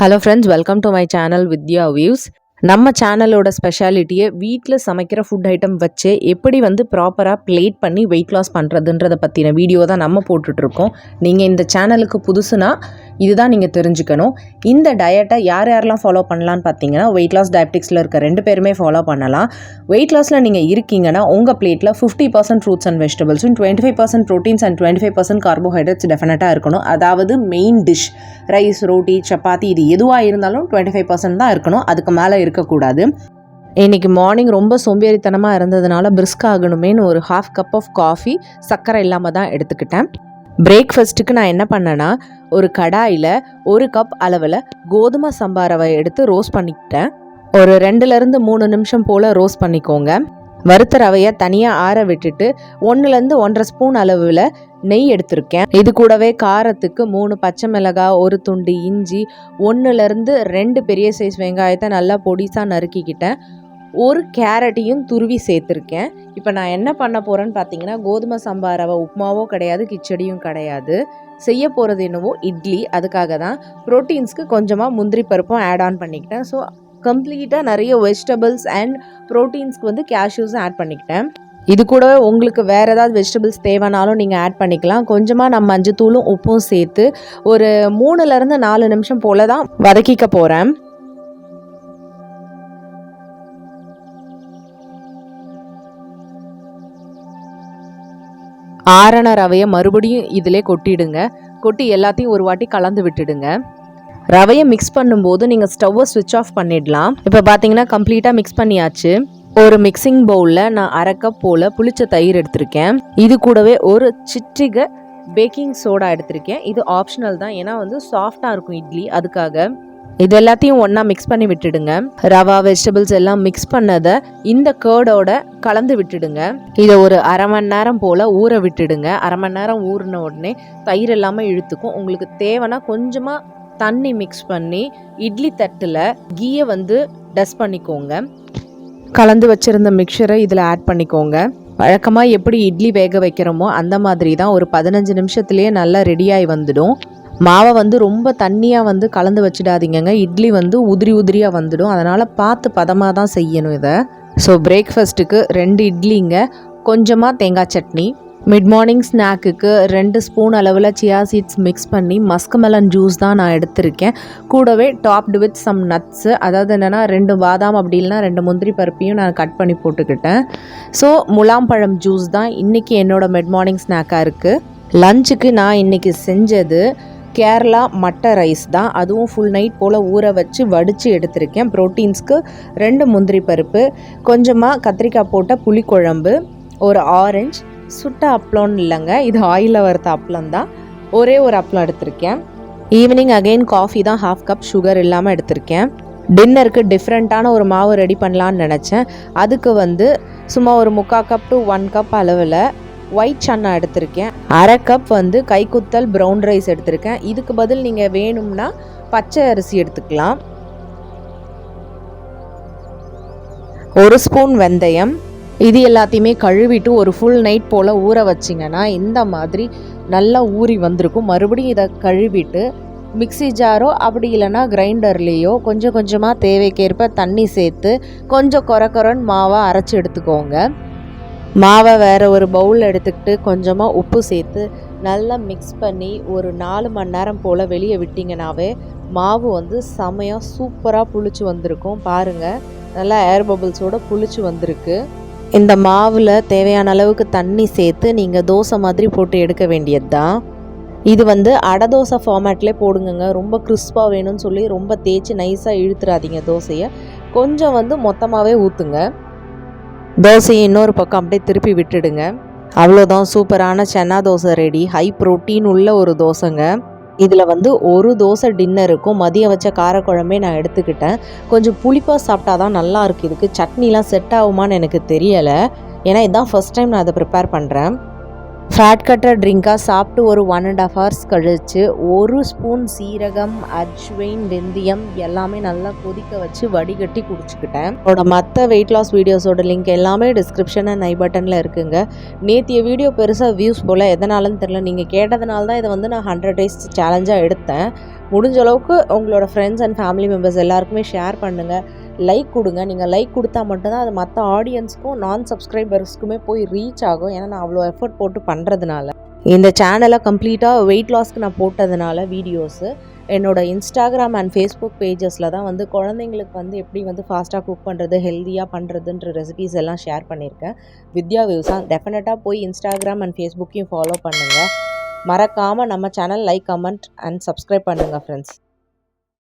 Hello friends, welcome to my channel Vidya views. நம்ம சேனலோட ஸ்பெஷாலிட்டியை வீட்டில் சமைக்கிற ஃபுட் ஐட்டம் வச்சு எப்படி ப்ராப்பராக பிளேட் பண்ணி வெயிட் லாஸ் பண்ணுறதுன்றதை பற்றின வீடியோ தான் நம்ம போட்டுட்ருக்கோம். நீங்கள் இந்த சேனலுக்கு புதுசுனா இதுதான் நீங்கள் தெரிஞ்சுக்கணும். இந்த டயட்டை யாரெல்லாம் ஃபாலோ பண்ணலான்னு பார்த்தீங்கன்னா, வெயிட் லாஸ் டயபெட்டிக்ஸில் இருக்க 2 பேருமே ஃபாலோ பண்ணலாம். வெயிட் லாஸில் நீங்கள் இருக்கீங்கன்னா உங்கள் பிளேட்டில் 50% ஃப்ரூட்ஸ் அண்ட் வெஜிடபிள்ஸும் 25% ப்ரோட்டீன்ஸ் அண்ட் 25% கார்போஹைட்ரேட்ஸ் டெஃபினட்டாக இருக்கணும். அதாவது main dish rice, roti, chapati இது எதுவாக இருந்தாலும் 25% தான் இருக்கணும், அதுக்கு மேலே இருக்கக்கூடாது. இன்றைக்கி மார்னிங் ரொம்ப சோம்பேறித்தனமாக இருந்ததுனால பிரிஸ்க் ஆகணுமேனு ஒரு 1/2 கப் ஆஃப் காஃபி சர்க்கரை இல்லாமல் தான் எடுத்துக்கிட்டேன். பிரேக்ஃபாஸ்ட்டுக்கு நான் என்ன பண்ணேன்னா, ஒரு கடாயில் 1 கப் அளவில் கோதுமை சம்பா ரவை எடுத்து ரோஸ்ட் பண்ணிக்கிட்டேன். ஒரு 2லேருந்து 3 நிமிஷம் போல் ரோஸ்ட் பண்ணிக்கோங்க. வறுத்த ரவையை தனியாக ஆற விட்டுட்டு 1லேருந்து 1.5 ஸ்பூன் அளவில் நெய் எடுத்திருக்கேன். இது கூடவே காரத்துக்கு 3 பச்சை மிளகாய், 1 துண்டு இஞ்சி, 1லேருந்து 2 பெரிய சைஸ் வெங்காயத்தை நல்லா பொடிசாக நறுக்கிக்கிட்டேன். 1 கேரட்டையும் துருவி சேர்த்துருக்கேன். இப்போ நான் என்ன பண்ண போகிறேன்னு பார்த்தீங்கன்னா, கோதுமை சம்பா ரவை உப்புமாவோ கிடையாது, கிச்சடியும் கிடையாது. செய்ய போகிறது என்னவோ இட்லி. அதுக்காக தான் ப்ரோட்டீன்ஸ்க்கு கொஞ்சமாக முந்திரி பருப்பும் ஆட் ஆன் பண்ணிக்கிட்டேன். ஸோ கம்ப்ளீட்டாக நிறைய வெஜிடபிள்ஸ் அண்ட் ப்ரோட்டீன்ஸ்க்கு கேஷ்யூஸும் ஆட் பண்ணிக்கிட்டேன். இது கூடவே உங்களுக்கு வேறு ஏதாவது வெஜிடபிள்ஸ் தேவைனாலும் நீங்கள் ஆட் பண்ணிக்கலாம். கொஞ்சமாக நான் மஞ்சத்தூளும் உப்பும் சேர்த்து ஒரு 3லேருந்து 4 நிமிஷம் போல் தான் வதக்கிக்க போகிறேன். ஆரண ரவையை மறுபடியும் இதிலே கொட்டிடுங்க. கொட்டி எல்லாத்தையும் ஒரு வாட்டி கலந்து விட்டுடுங்க. ரவையை மிக்ஸ் பண்ணும்போது நீங்கள் ஸ்டவ்வை ஸ்விட்ச் ஆஃப் பண்ணிடலாம். இப்போ பார்த்தீங்கன்னா கம்ப்ளீட்டாக மிக்ஸ் பண்ணியாச்சு. ஒரு மிக்சிங் பவுலில் நான் 1/2 கப் போல் புளிச்ச தயிர் எடுத்திருக்கேன். இது கூடவே ஒரு சிட்டிகை பேக்கிங் சோடா எடுத்திருக்கேன். இது ஆப்ஷனல் தான், ஏன்னா சாஃப்டாக இருக்கும் இட்லி, அதுக்காக. இது எல்லாத்தையும் ஒன்றா மிக்ஸ் பண்ணி விட்டுடுங்க. ரவா, வெஜிடபிள்ஸ் எல்லாம் மிக்ஸ் பண்ணதை இந்த கர்டோட கலந்து விட்டுடுங்க. இதை ஒரு 1/2 மணி நேரம் போல் ஊற விட்டுடுங்க. 1/2 மணி நேரம் ஊறின உடனே தயிர் எல்லாமே இழுத்துக்கும். உங்களுக்கு தேவைன்னா கொஞ்சமாக தண்ணி மிக்ஸ் பண்ணி இட்லி தட்டில் கீயை டஸ்ட் பண்ணிக்கோங்க. கலந்து வச்சுருந்த மிக்சரை இதில் ஆட் பண்ணிக்கோங்க. வழக்கமாக எப்படி இட்லி வேக வைக்கிறோமோ அந்த மாதிரி தான் ஒரு 15 நிமிஷத்துலேயே நல்லா ரெடியாகி வந்துடும். மாவை ரொம்ப தண்ணியாக கலந்து வச்சிடாதீங்க. இட்லி உதிரி உதிரியாக வந்துடும். அதனால் பார்த்து பதமாக தான் செய்யணும் இதை. ஸோ பிரேக்ஃபாஸ்ட்டுக்கு 2 இட்லிங்க, கொஞ்சமாக தேங்காய் சட்னி. மிட் மார்னிங் ஸ்நாக்குக்கு 2 ஸ்பூன் அளவில் சியா சீட்ஸ் மிக்ஸ் பண்ணி மஸ்க் மெலன் ஜூஸ் தான் நான் எடுத்திருக்கேன். கூடவே டாப்டு வித் சம் நட்ஸு, அதாவது என்னென்னா 2 பாதாம் அப்படி இல்லைனா 2 முந்திரி பருப்பையும் நான் கட் பண்ணி போட்டுக்கிட்டேன். ஸோ முலாம்பழம் ஜூஸ் தான் இன்றைக்கி என்னோடய மிட் மார்னிங் ஸ்நாக்காக இருக்குது. லஞ்சுக்கு நான் இன்றைக்கி செஞ்சது கேரளா மட்டை ரைஸ் தான். அதுவும் ஃபுல் நைட் போல் ஊற வச்சு வடித்து எடுத்திருக்கேன். ப்ரோட்டீன்ஸ்க்கு 2 முந்திரி பருப்பு, கொஞ்சமாக கத்திரிக்காய் போட்ட புளிக்குழம்பு, ஒரு ஆரஞ்சு, சுட்ட அப்பளம்னு இல்லைங்க, இது ஆயிலில் வறுத்த அப்பளம் தான். ஒரே ஒரு அப்பளம் எடுத்திருக்கேன். ஈவினிங் அகெயின் காஃபி தான் 1/2 கப் சுகர் இல்லாமல் எடுத்திருக்கேன். டின்னருக்கு டிஃப்ரெண்ட்டான ஒரு மாவு ரெடி பண்ணலான்னு நினச்சேன். அதுக்கு சும்மா ஒரு 3/4 கப் டு 1 கப் அளவில் ஒயிட் சன்னா எடுத்திருக்கேன். 1/2 கப் கைக்குத்தல் ப்ரௌன் ரைஸ் எடுத்திருக்கேன். இதுக்கு பதில் நீங்கள் வேணும்னா பச்சை அரிசி எடுத்துக்கலாம். 1 ஸ்பூன் வெந்தயம். இது எல்லாத்தையுமே கழுவிட்டு ஒரு ஃபுல் நைட் போல் ஊற வச்சிங்கன்னா இந்த மாதிரி நல்லா ஊறி வந்திருக்கும். மறுபடியும் இதை கழுவிட்டு மிக்ஸி ஜாரோ அப்படி இல்லைன்னா கிரைண்டர்லேயோ கொஞ்சம் கொஞ்சமாக தேவைக்கேற்ப தண்ணி சேர்த்து கொஞ்சம் கொரன்னு மாவை அரைச்சி எடுத்துக்கோங்க. மாவை வேறு ஒரு பவுல் எடுத்துக்கிட்டு கொஞ்சமாக உப்பு சேர்த்து நல்லா மிக்ஸ் பண்ணி ஒரு 4 மணி நேரம் போல் வெளியே விட்டிங்கனாவே மாவு செமையாக சூப்பராக புளிச்சு வந்திருக்கும். பாருங்கள், நல்லா ஏர் பபிள்ஸோடு புளிச்சு வந்திருக்கு. இந்த மாவில் தேவையான அளவுக்கு தண்ணி சேர்த்து நீங்கள் தோசை மாதிரி போட்டு எடுக்க வேண்டியது தான். இது அடை தோசை ஃபார்மேட்லேயே போடுங்க. ரொம்ப கிறிஸ்பாக வேணும்னு சொல்லி ரொம்ப தேய்ச்சி நைஸாக இழுத்துறாதீங்க தோசையை. கொஞ்சம் மொத்தமாகவே ஊற்றுங்க. தோசையை இன்னொரு பக்கம் அப்படியே திருப்பி விட்டுடுங்க. அவ்வளோதான், சூப்பரான chana dosa ready. High protein உள்ள ஒரு தோசைங்க. இதில் ஒரு தோசை டின்னருக்கும் மதியம் வச்ச காரக்குழம்பே நான் எடுத்துக்கிட்டேன். கொஞ்சம் புளிப்பாக சாப்பிட்டா தான் நல்லா இருக்குது. இதுக்கு சட்னிலாம் செட் ஆகுமான்னு எனக்கு தெரியலை, ஏன்னா இதுதான் ஃபஸ்ட் டைம் நான் அதை ப்ரிப்பேர் பண்ணுறேன். ஃபேட் கட்டர் ட்ரிங்காக சாப்பிட்டு ஒரு 1.5 hours கழித்து 1 ஸ்பூன் சீரகம், அஜ்வைன், வெந்தயம் எல்லாமே நல்லா கொதிக்க வச்சு வடிகட்டி குடிச்சுக்கிட்டேன். என்னோட மற்ற வெயிட் லாஸ் வீடியோஸோட லிங்க் எல்லாமே டிஸ்கிரிப்ஷன் அண்ட் ஐ பட்டனில் இருக்குங்க. நேற்றைய வீடியோ பெருசாக வியூஸ் போல் எதனாலன்னு தெரில. நீங்கள் கேட்டதுனால தான் இதை வந்து நான் 100 days சேலஞ்சாக எடுத்தேன். முடிஞ்ச அளவுக்கு உங்களோட ஃப்ரெண்ட்ஸ் அண்ட் ஃபேமிலி மெம்பர்ஸ் எல்லாருக்குமே ஷேர் பண்ணுங்கள், லைக் கொடுங்க. நீங்கள் லைக் கொடுத்தா மட்டும்தான் அது மற்ற ஆடியன்ஸ்க்கும் நான் சப்ஸ்கிரைபர்ஸ்க்குமே போய் ரீச் ஆகும். ஏன்னா நான் அவ்வளோ எஃபர்ட் போட்டு பண்ணுறதுனால இந்த சேனலை கம்ப்ளீட்டாக வெயிட் லாஸ்க்கு நான் போட்டதுனால வீடியோஸு என்னோட இன்ஸ்டாகிராம் அண்ட் ஃபேஸ்புக் பேஜஸில் தான் வந்து குழந்தைங்களுக்கு வந்து எப்படி வந்து ஃபாஸ்ட்டாக குக் பண்ணுறது, ஹெல்த்தியாக பண்ணுறதுன்ற ரெசிபீஸ் எல்லாம் ஷேர் பண்ணியிருக்கேன். வித்யா வியூஸா டெஃபினட்டாக போய் இன்ஸ்டாகிராம் அண்ட் ஃபேஸ்புக்கையும் ஃபாலோ பண்ணுங்கள். மறக்காமல் நம்ம channel like, comment and subscribe பண்ணுங்கள் ஃப்ரெண்ட்ஸ்.